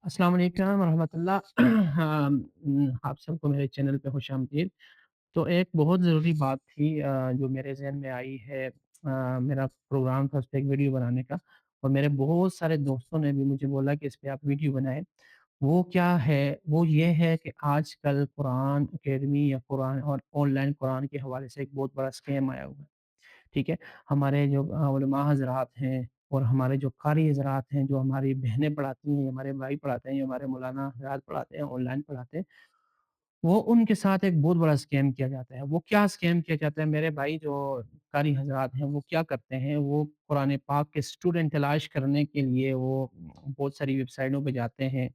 अस्सलाम वालेकुम रहमतुल्लाह। आप सबको मेरे चैनल पे खुशामदीद। तो एक बहुत ज़रूरी बात थी जो मेरे ज़हन में आई है। मेरा प्रोग्राम था उस पे एक वीडियो बनाने का, और मेरे बहुत सारे दोस्तों ने भी मुझे बोला कि इस पे आप वीडियो बनाएँ। वो क्या है, वो ये है कि आजकल कुरान अकेडमी या कुरान और ऑनलाइन कुरान के हवाले से एक बहुत बड़ा स्कैम आया हुआ है। ठीक है? हमारे जो उलमा हज़रात हैं और हमारे जो क़ारी हज़रात हैं, जो हमारी बहनें पढ़ाती हैं, हमारे भाई पढ़ाते हैं, हमारे मौलाना हज़रात पढ़ाते हैं, ऑनलाइन पढ़ाते हैं, वो उनके साथ एक बहुत बड़ा स्कैम किया जाता है। वो क्या स्कैम किया जाता है, मेरे भाई जो क़ारी हज़रात हैं, वो क्या करते हैं, वो कुरान पाक के स्टूडेंट तलाश करने के लिए वो बहुत सारी वेबसाइटों पे जाते हैं।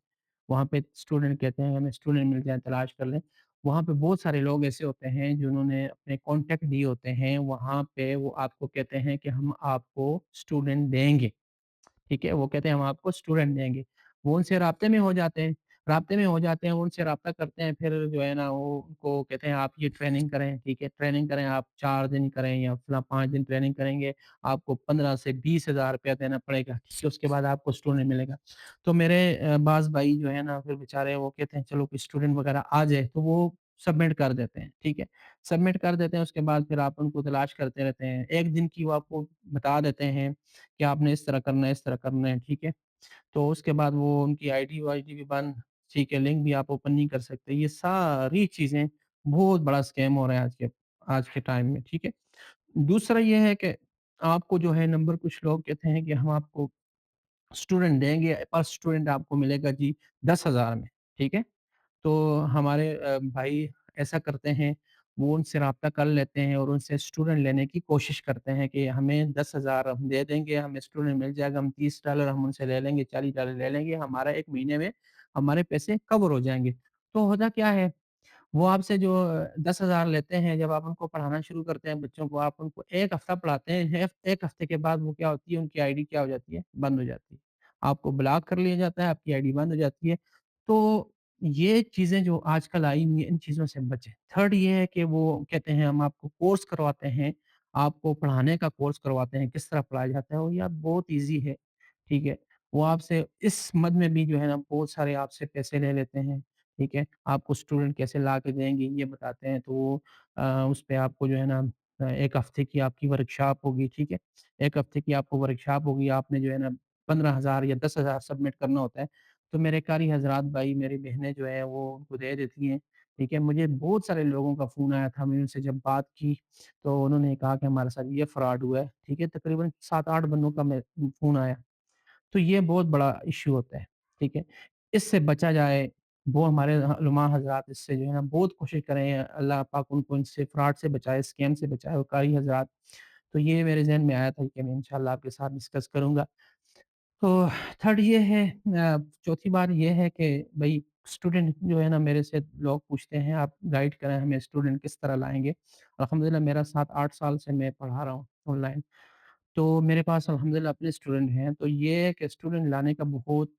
वहाँ पे स्टूडेंट कहते हैं, हमें स्टूडेंट मिल जाए, तलाश कर लें। वहाँ पे बहुत सारे लोग ऐसे होते हैं जिन्होंने अपने कॉन्टैक्ट दिए होते हैं, वहाँ पे वो आपको कहते हैं कि हम आपको स्टूडेंट देंगे। ठीक है? वो कहते हैं हम आपको स्टूडेंट देंगे। वो उनसे राब्ते में हो जाते हैं, वो उनसे राब्ता करते हैं, फिर जो है ना वो उनको कहते हैं आप ये ट्रेनिंग करें, ठीक है? ट्रेनिंग करें, आप 4 दिन करें या फला 5 दिन ट्रेनिंग करेंगे, आपको 15 से 20,000 रुपया देना पड़ेगा, ठीक है? उसके बाद आपको स्टूडेंट मिलेगा। तो मेरे बाज़ भाई जो है ना फिर बेचारे वो कहते हैं चलो कोई स्टूडेंट वगैरह आ जाए, तो वो सबमिट कर देते हैं, ठीक है? सबमिट कर देते हैं, उसके बाद फिर आप उनको तलाश करते रहते हैं। 1 दिन की वो आपको बता देते हैं कि आपने इस तरह करना है, इस तरह करना है, ठीक है? तो उसके बाद वो उनकी आईडी-वाईडी भी बंद, ठीक है, लिंक भी आप ओपन नहीं कर सकते। ये सारी चीज़ें बहुत बड़ा स्कैम हो रहा है आज के टाइम में, ठीक है? दूसरा ये है कि आपको जो है नंबर कुछ लोग कहते हैं कि हम आपको स्टूडेंट देंगे, पर स्टूडेंट आपको मिलेगा जी 10,000 में, ठीक है? तो हमारे भाई ऐसा करते हैं, वो उनसे राब्ता कर लेते हैं और उनसे स्टूडेंट लेने की कोशिश करते हैं कि हमें 10,000 हम दे देंगे, हमें स्टूडेंट मिल जाएगा, हम $30 हम उनसे ले लेंगे, $40 ले लेंगे, हमारा 1 महीने में हमारे पैसे कवर हो जाएँगे। तो होता क्या है, वो आपसे जो 10,000 लेते हैं, जब आप उनको पढ़ाना शुरू करते हैं बच्चों को, आप उनको 1 हफ़्ता पढ़ाते हैं, 1 हफ़्ते के बाद वो क्या होती है, उनकी आईडी क्या हो जाती है, बंद हो जाती है। आपको ब्लॉक कर लिया जाता है, आपकी आईडी बंद हो जाती है। तो ये चीज़ें जो आजकल आई हुई हैं, इन चीज़ों से बचें। थर्ड ये है कि वो कहते हैं हम आपको कोर्स करवाते हैं, आपको पढ़ाने का कोर्स करवाते हैं, किस तरह पढ़ाया जाता है, वो यार बहुत ईज़ी है, ठीक है? वो आपसे इस मद में भी जो है ना बहुत सारे आपसे पैसे ले लेते हैं, ठीक है? आपको स्टूडेंट कैसे ला के देंगे ये बताते हैं, तो वो उस पे आपको जो है ना 1 हफ़्ते की आपकी वर्कशॉप होगी, ठीक है? 1 हफ़्ते की आपको वर्कशॉप होगी, आपने जो है ना 15,000 या 10,000 सबमिट करना होता है। तो मेरे कारी हज़रात भाई, मेरी बहनें जो हैं वो उनको दे देती हैं, ठीक है? मुझे बहुत सारे लोगों का फ़ोन आया था, मैंने उनसे जब बात की, तो उन्होंने कहा कि हमारे साथ ये फ्रॉड हुआ है, ठीक है? तकरीबन 7-8 बंदों का मैं फ़ोन आया। तो ये बहुत बड़ा इश्यू होता है, ठीक है? इससे बचा जाए, वो हमारे उलमा हज़रात इससे जो है ना बहुत कोशिश करें, अल्लाह पाक उनको इनसे फ्रॉड से बचाए, स्कैम से बचाए, और कारी हज़रात। तो ये मेरे ज़हन में आया था कि मैं इंशाअल्लाह आपके साथ डिस्कस करूँगा। तो थर्ड ये है, चौथी बात ये है कि भई स्टूडेंट जो है ना मेरे से लोग पूछते हैं आप गाइड करें हमें, स्टूडेंट किस तरह लाएँगे? अल्हम्दुलिल्लाह मेरा 7-8 साल से मैं पढ़ा रहा हूँ ऑनलाइन। तो मेरे पास अल्हम्दुलिल्लाह अपने स्टूडेंट हैं, तो ये है कि स्टूडेंट लाने का बहुत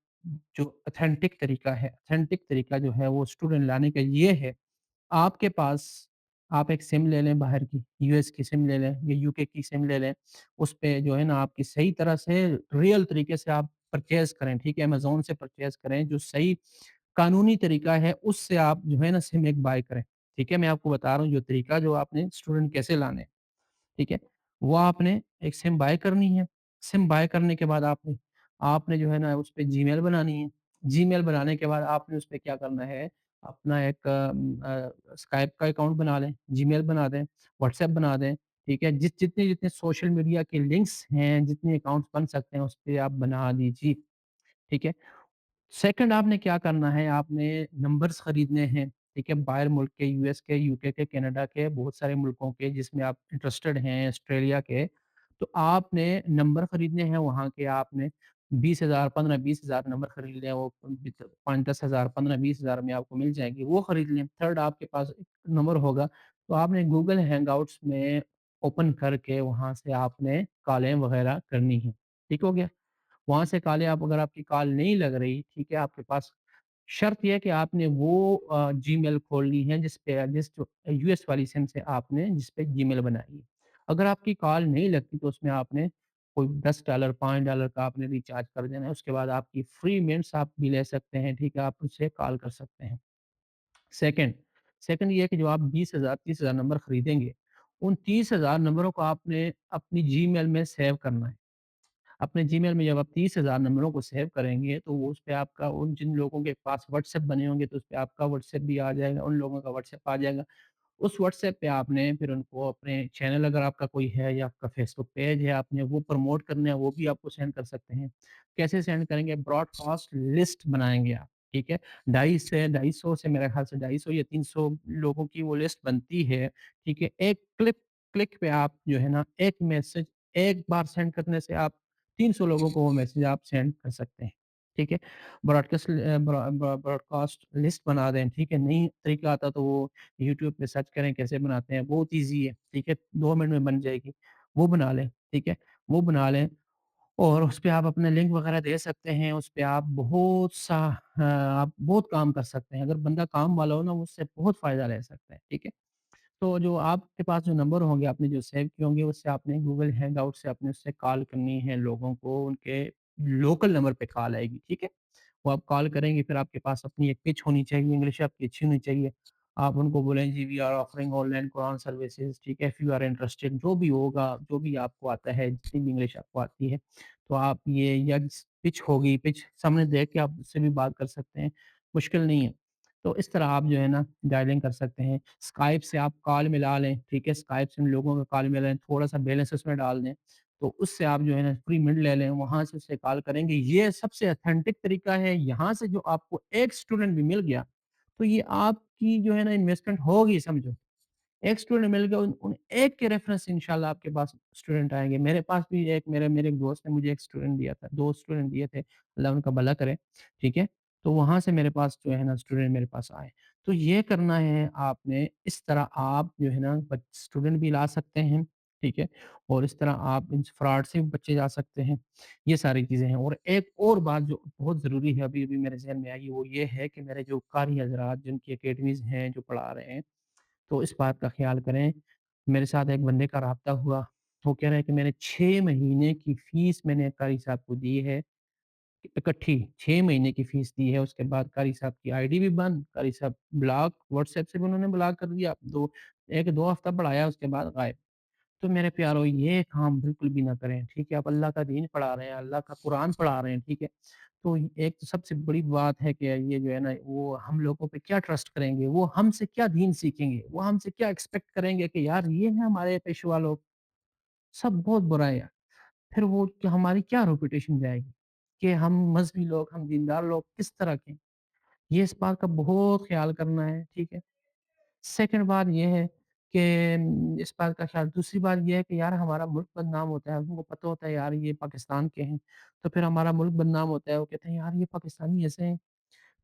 जो ऑथेंटिक तरीका जो है वो स्टूडेंट लाने का ये है, आपके पास आप एक सिम ले लें बाहर की, यूएस की सिम ले लें या यूके की सिम ले लें, उसपे जो है ना आपकी सही तरह से रियल तरीके से आप परचेज़ करें, ठीक है? अमेज़न से परचेज़ करें, जो सही कानूनी तरीका है उससे आप जो है ना सिम एक बाय करें, ठीक है? मैं आपको बता रहा हूँ जो तरीका जो आपने स्टूडेंट कैसे लाने हैं। ठीक है? वो आपने एक सिम बाय करनी है, सिम बाय करने के बाद आपने आपने जो है ना उसपे जीमेल बनानी है, जीमेल बनाने के बाद आपने उसपे क्या करना है, अपना एक स्काइप का अकाउंट बना लें, जीमेल बना दें, व्हाट्सएप बना दें, ठीक है? जितने सोशल मीडिया के लिंक्स हैं, जितने अकाउंट्स बन सकते हैं, उसपे आप बना दीजिए, ठीक है? सेकंड आपने क्या करना है, आपने नंबर्स खरीदने हैं, ठीक है? बाहर मुल्क के, यूएस के, यूके के, कनाडा के, बहुत सारे मुल्कों के जिसमें आप इंटरेस्टेड हैं, ऑस्ट्रेलिया के, तो आपने नंबर खरीदने हैं वहाँ के, आपने 20,000 15-20,000 नंबर खरीद लें, वो 5-10,000 15-20,000 में आपको मिल जाएँगे, वो खरीद लें। थर्ड आपके पास एक नंबर होगा, तो आपने गूगल हैंगआउट्स में ओपन करके वहाँ से आपने कॉलें वगैरह करनी है, ठीक हो गया? वहाँ से कॉलें आप अगर आपकी कॉल नहीं लग रही, ठीक है, आपके पास शर्त ये है कि आपने वो जीमेल खोलनी है जिस जो यूएस वाली सिम से आपने जिस पे जीमेल बनाई है। अगर आपकी कॉल नहीं लगती तो उसमें आपने कोई $10 $5 का आपने रिचार्ज कर देना है, उसके बाद आपकी फ्री मिनट्स आप भी ले सकते हैं, ठीक है? आप उससे कॉल कर सकते हैं। सेकंड सेकंड ये है कि जो आप 20,000 30,000 नंबर खरीदेंगे, उन 30,000 नंबरों को आपने अपनी जीमेल में सेव करना है। अपने जीमेल में जब आप 30,000 नंबरों को सेव करेंगे, तो वो उसपे आपका उन जिन लोगों के पास व्हाट्सएप बने होंगे, तो उसपे आपका व्हाट्सएप भी आ जाएगा, उन लोगों का व्हाट्सएप आ जाएगा। उस व्हाट्सएप पे आपने फिर उनको अपने चैनल अगर आपका कोई है या आपका फेसबुक पेज है, आपने वो प्रमोट करना है, वो भी आपको सेंड कर सकते हैं। कैसे सेंड करेंगे? ब्रॉडकास्ट लिस्ट बनाएँगे आप, ठीक है? 250 से मेरे ख़्याल से 250 या 300 लोगों की वो लिस्ट बनती है, ठीक है? एक क्लिक क्लिक पे आप जो है ना, एक मैसेज एक बार सेंड करने से आप 300 लोगों को वो मैसेज आप सेंड कर सकते हैं, ठीक है? ब्रॉडकास्ट लिस्ट बना दें, ठीक है? नहीं तरीका आता तो वो यूट्यूब पे सर्च करें कैसे बनाते हैं, बहुत ईज़ी है, ठीक है? 2 मिनट में बन जाएगी, वो बना लें, ठीक है? वो बना लें और उसपे आप अपने लिंक वगैरह दे सकते हैं, उसपे आप आप बहुत काम कर सकते हैं। अगर बंदा काम वाला हो ना, वो उससे बहुत फ़ायदा ले सकता है, ठीक है? तो जो आपके पास जो नंबर होंगे, आपने जो सेव किए होंगे, उससे आपने गूगल हैंगआउट से आपने उससे कॉल करनी है लोगों को, उनके लोकल नंबर पे कॉल आएगी, ठीक है? वो आप कॉल करेंगे, फिर आपके पास अपनी एक पिच होनी चाहिए, इंग्लिश आपकी अच्छी होनी चाहिए। आप उनको बोलें जी we are offering online Quran services, ठीक है? इफ यू आर इंटरेस्टेड जो भी होगा, जो भी आपको आता है, जितनी भी इंग्लिश आपको आती है, तो आप ये या पिच होगी, पिच सामने देख के आप उससे भी बात कर सकते हैं, मुश्किल नहीं है। तो इस तरह आप जो है ना डायलिंग कर सकते हैं। स्काइप से आप कॉल मिला लें, ठीक है? स्काइप से उन लोगों का कॉल मिलाएँ, थोड़ा-सा बैलेंस उसमें डाल दें, तो उससे आप जो है ना फ्री मिनट ले लें, वहाँ से उससे कॉल करेंगे। ये सबसे ऑथेंटिक तरीका है, यहाँ से जो आपको एक स्टूडेंट भी मिल गया, तो ये आपकी जो है ना इन्वेस्टमेंट होगी समझो। एक स्टूडेंट मिल गया, उन उन एक के रेफरेंस से इंशाल्लाह आपके पास स्टूडेंट आएँगे। मेरे पास भी एक मेरे मेरे एक दोस्त ने मुझे 1 स्टूडेंट दिया था, 2 स्टूडेंट दिए थे, अल्लाह उनका भला करे, ठीक है? तो वहाँ से मेरे पास जो है ना स्टूडेंट मेरे पास आए। तो ये करना है आपने, इस तरह आप जो है ना बच स्टूडेंट भी ला सकते हैं, ठीक है? और इस तरह आप इन फ्रॉड से भी बचे जा सकते हैं। ये सारी चीज़ें हैं और एक और बात जो बहुत ज़रूरी है अभी-अभी मेरे ज़हन में आई, वो ये है कि मेरे जो कारी हज़रात जिनकी अकेडमीज़ हैं, जो पढ़ा रहे हैं, तो इस बात का ख़्याल करें, मेरे साथ एक बंदे का राब्ता हुआ, वो कह रहा है कि मैंने 6 महीने की फ़ीस मैंने कारी साहब को दी है, इकट्ठी 6 महीने की फ़ीस दी है, उसके बाद कारी साहब की आईडी भी बंद, कारी साहब ब्लॉक, व्हाट्सएप से भी उन्होंने ब्लॉक कर दिया, 1-2 हफ़्ता पढ़ाया उसके बाद गायब। तो मेरे प्यारो ये काम बिल्कुल भी ना करें, ठीक है? आप अल्लाह का दीन पढ़ा रहे हैं, अल्लाह का कुरान पढ़ा रहे हैं, ठीक है? तो एक तो सबसे बड़ी बात है कि ये जो है ना वो हम लोगों पे क्या ट्रस्ट करेंगे, वो हमसे क्या दीन सीखेंगे, वो हमसे क्या एक्सपेक्ट करेंगे कि यार ये है हमारे पेशवा लोग, सब बहुत बुरा है यार। फिर वो क्या हमारी क्या रेपुटेशन जाएगी कि हम मज़हबी लोग, हम दीनदार लोग किस तरह के हैं? ये इस बात का बहुत ख़्याल करना है, ठीक है? सेकंड बात ये है कि इस बात का ख़्याल दूसरी बात ये है कि यार हमारा मुल्क बदनाम होता है, उनको पता होता है यार ये पाकिस्तान के हैं, तो फिर हमारा मुल्क बदनाम होता है, वो कहते हैं यार ये पाकिस्तानी ऐसे हैं।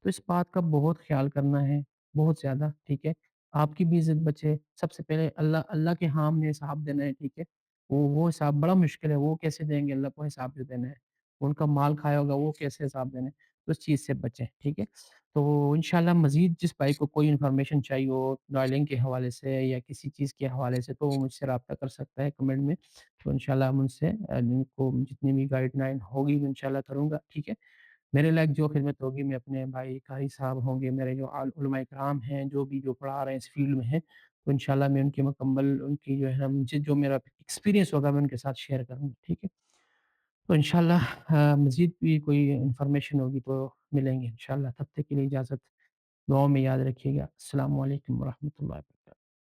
तो इस बात का बहुत ख़्याल करना है, बहुत ज़्यादा, ठीक है? आपकी भी इज़्ज़त बचे, सबसे पहले अल्लाह अल्लाह के यहाँ हमने हिसाब देना है, ठीक है? वो हिसाब बड़ा मुश्किल है, वो कैसे देंगे? अल्लाह को हिसाब जो देना है। उनका माल खाया होगा, वो कैसे हिसाब देना है? तो उस चीज़ से बचें, ठीक है? तो इंशाअल्लाह मज़ीद जिस भाई को कोई इन्फॉर्मेशन चाहिए हो, डायलिंग के हवाले से या किसी चीज़ के हवाले से, तो वो मुझसे राब्ता कर सकता है कमेंट में। तो इंशाअल्लाह मैं उनसे उनको जितनी भी गाइडलाइन होगी, मैं इंशाअल्लाह करूँगा, ठीक है? मेरे लायक जो खिदमत होगी मैं अपने भाई कारी साहब होंगे, मेरे जो उलमा इकराम हैं, जो भी जो पढ़ा रहे हैं इस फ़ील्ड में हैं, तो इंशाअल्लाह मैं उनकी मुकम्मल उनकी जो है ना मुझे जो मेरा एक्सपीरियंस होगा मैं उनके साथ शेयर करूँगा, ठीक है? तो इंशाअल्लाह मज़ीद भी कोई इन्फॉर्मेशन होगी तो मिलेंगे इंशाअल्लाह, तब तक के लिए इजाज़त, दुआओं में याद रखिएगा। अस्सलामु अलैकुम व रहमतुल्लाहि व बरकातहू।